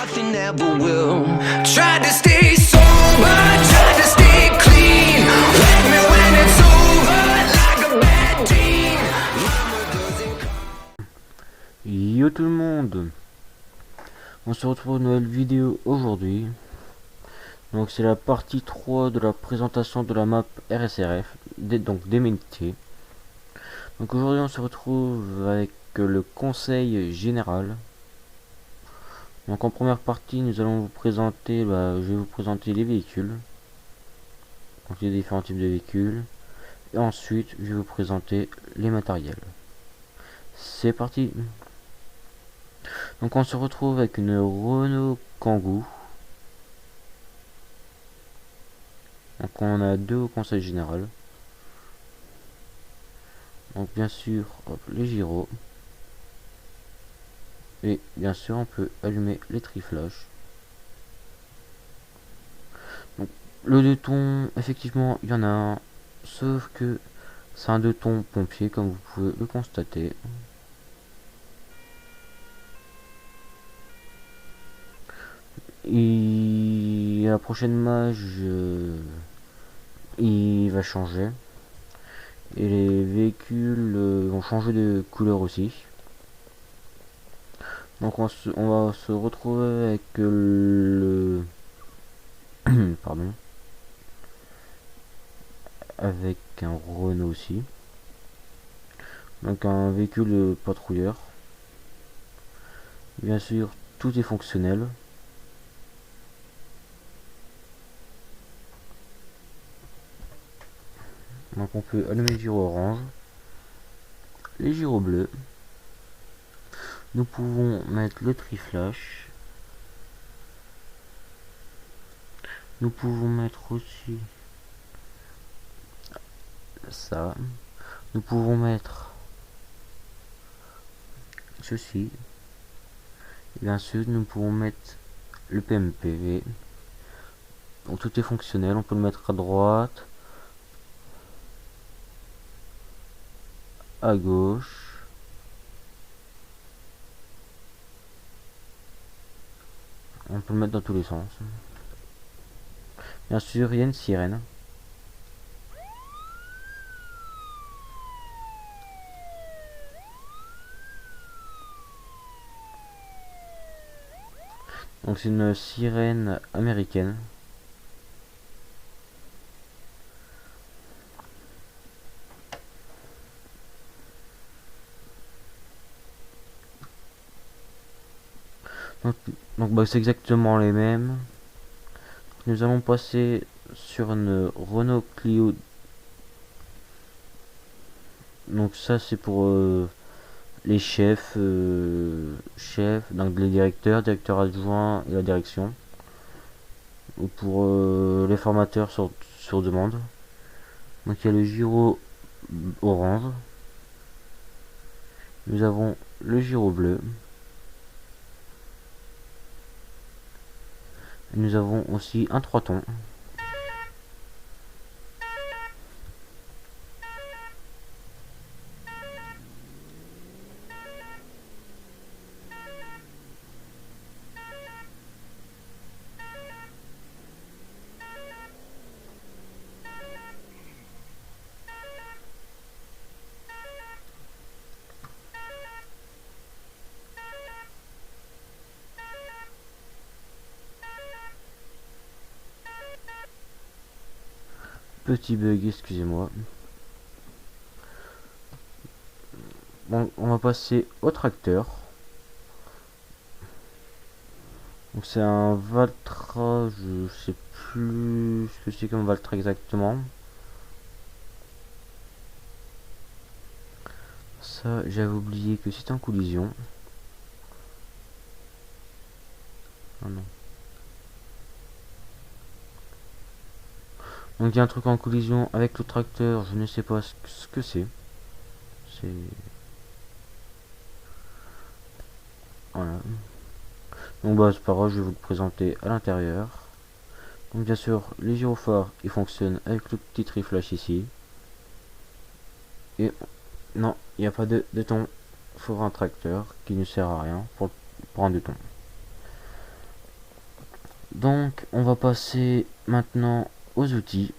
nothing ever will. Tried to stay sober, tried to stay clean. Wake me when it's over, like a bad dream. Mama doesn't come. Yo tout le monde, on se retrouve pour une nouvelle vidéo aujourd'hui. Donc c'est la partie 3 de la présentation de la map RSRF, donc des métiers. Donc aujourd'hui on se retrouve avec le conseil général. Donc en première partie nous allons vous présenter, je vais vous présenter les véhicules. Donc les différents types de véhicules. Et ensuite je vais vous présenter les matériels. C'est parti. Donc on se retrouve avec une Renault Kangoo. Donc on a deux au conseil général. Donc bien sûr les gyros. Et bien sûr on peut allumer les triflash. Donc le 2 tons, effectivement il y en a un. Sauf que c'est un 2 tons pompier comme vous pouvez le constater. Et la prochaine mage il va changer. Et les véhicules vont changer de couleur aussi. Donc on va se retrouver avec le pardon, avec un Renault aussi. Donc un véhicule patrouilleur. Bien sûr tout est fonctionnel. Donc on peut allumer les gyros orange, les gyros bleus. Nous pouvons mettre le triflash. Nous pouvons mettre aussi ça. Nous pouvons mettre ceci. Et bien sûr nous pouvons mettre le PMPV. Donc tout est fonctionnel. On peut le mettre à droite, à gauche, on peut le mettre dans tous les sens. Bien sûr il y a une sirène. Donc c'est une sirène américaine. Donc c'est exactement les mêmes. Nous allons passer sur une Renault Clio. Donc ça c'est pour les chefs, donc les directeurs adjoints et la direction. Ou pour les formateurs sur demande. Donc il y a le gyro orange. Nous avons le gyro bleu. Et nous avons aussi un 3 tons. Petit bug, excusez-moi. Bon, on va passer au tracteur. Donc c'est un Valtra, je sais plus ce que c'est comme Valtra exactement. Ça, j'avais oublié que c'était en collision. Ah non. Donc il y a un truc en collision avec le tracteur, je ne sais pas ce que c'est. Voilà. Donc c'est pas grave, je vais vous le présenter à l'intérieur. Donc bien sûr, les gyrophares, ils fonctionnent avec le petit triflash ici. Et non, il n'y a pas de ton. Il faudra un tracteur qui ne sert à rien pour un 2 tons. Donc on va passer maintenant aux outils.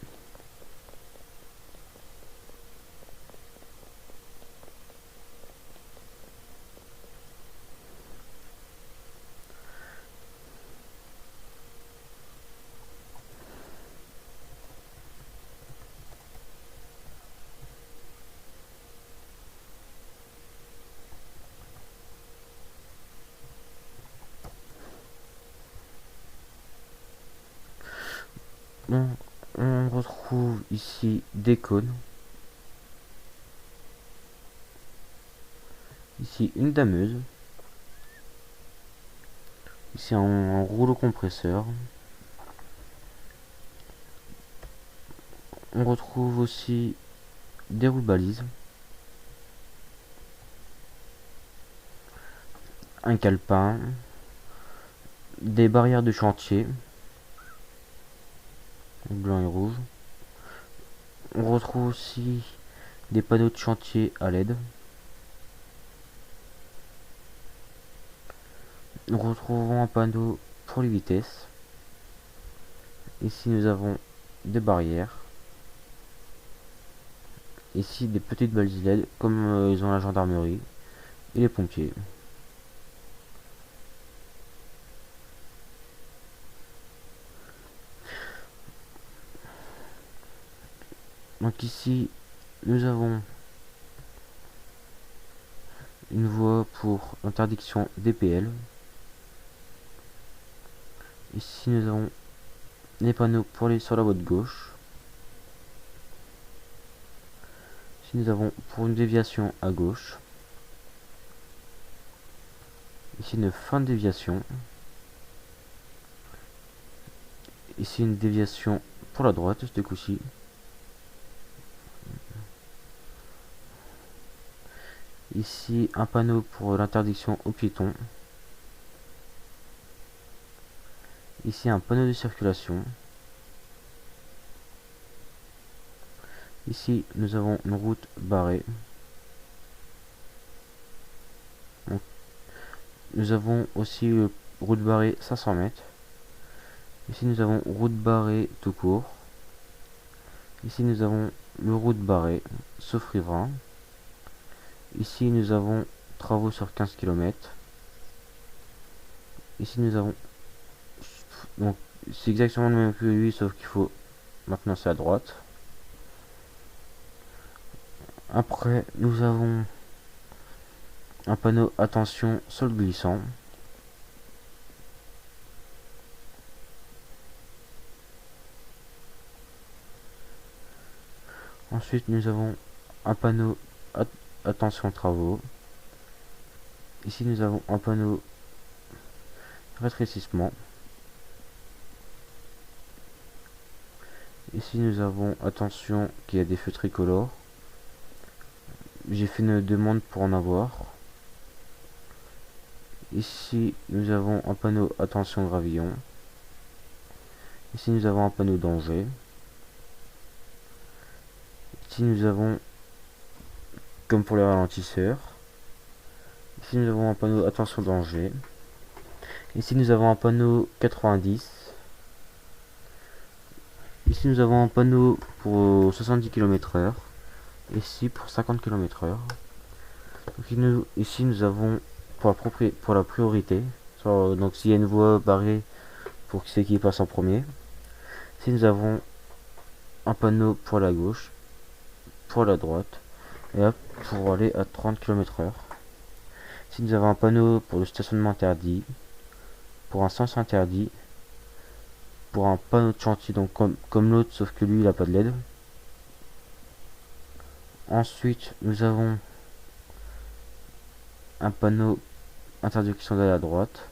Bon, on retrouve ici des cônes. Ici une dameuse. Ici un rouleau compresseur. On retrouve aussi des roues balises. Un calepin. Des barrières de chantier. Blanc et rouge. On retrouve aussi des panneaux de chantier à LED. Nous retrouvons un panneau pour les vitesses. Ici nous avons des barrières. Ici des petites balises LED comme ils ont la gendarmerie et les pompiers. Donc ici nous avons une voie pour l'interdiction DPL. Ici nous avons les panneaux pour aller sur la voie de gauche. Ici nous avons pour une déviation à gauche. Ici une fin de déviation. Ici une déviation pour la droite, ce coup-ci. Ici un panneau pour l'interdiction aux piétons. Ici un panneau de circulation. Ici nous avons une route barrée. Donc, nous avons aussi route barrée 500 mètres. Ici nous avons route barrée tout court. Ici nous avons le route barrée sauf riverain. Ici nous avons travaux sur 15 km. Ici nous avons, donc c'est exactement le même que lui sauf qu'il faut maintenant c'est à droite. Après nous avons un panneau attention sol glissant. Ensuite nous avons un panneau attention travaux. Ici nous avons un panneau rétrécissement. Ici nous avons attention qu'il y a des feux tricolores. J'ai fait une demande pour en avoir. Ici nous avons un panneau attention gravillon. Ici nous avons un panneau danger. Ici nous avons, comme pour les ralentisseurs, ici nous avons un panneau attention danger. Ici nous avons un panneau 90. Ici nous avons un panneau pour 70 km/h. Ici pour 50 km/h. Ici nous avons pour la priorité. Donc s'il y a une voie barrée pour qui c'est qui passe en premier. Ici nous avons un panneau pour la gauche, pour la droite, et hop, pour aller à 30 km/h. Ici nous avons un panneau pour le stationnement interdit, pour un sens interdit, pour un panneau de chantier, donc comme l'autre, sauf que lui il n'a pas de LED. Ensuite nous avons un panneau interdiction d'aller à droite.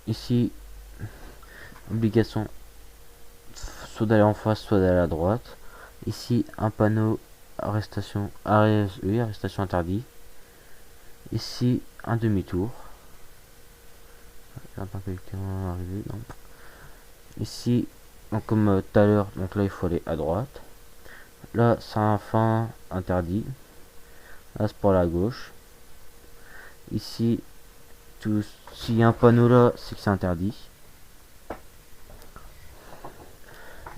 Ici obligation soit d'aller en face, soit d'aller à droite. Ici un panneau arrestation, arrestation interdit. Ici un demi-tour. J'entends quelqu'un arriver. Non. Ici, donc comme tout à l'heure, donc là il faut aller à droite. Là c'est un fin interdit. Là c'est pour la gauche. Ici s'il y a un panneau là, c'est que c'est interdit.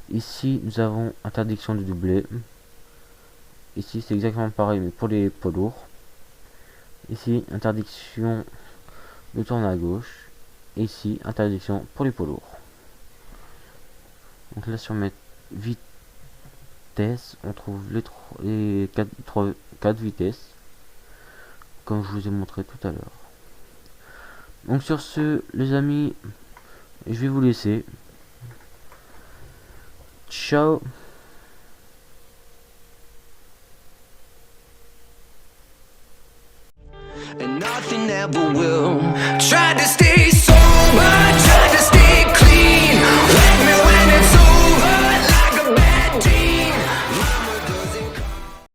Ici, nous avons interdiction de doubler. Ici, c'est exactement pareil, mais pour les poids lourds. Ici, interdiction de tourner à gauche. Et ici, interdiction pour les poids lourds. Donc là, sur mes vitesses, on trouve les 4 vitesses, comme je vous ai montré tout à l'heure. Donc sur ce, les amis, je vais vous laisser. Ciao. And nothing ever will. Tried to stay sober, tried to stay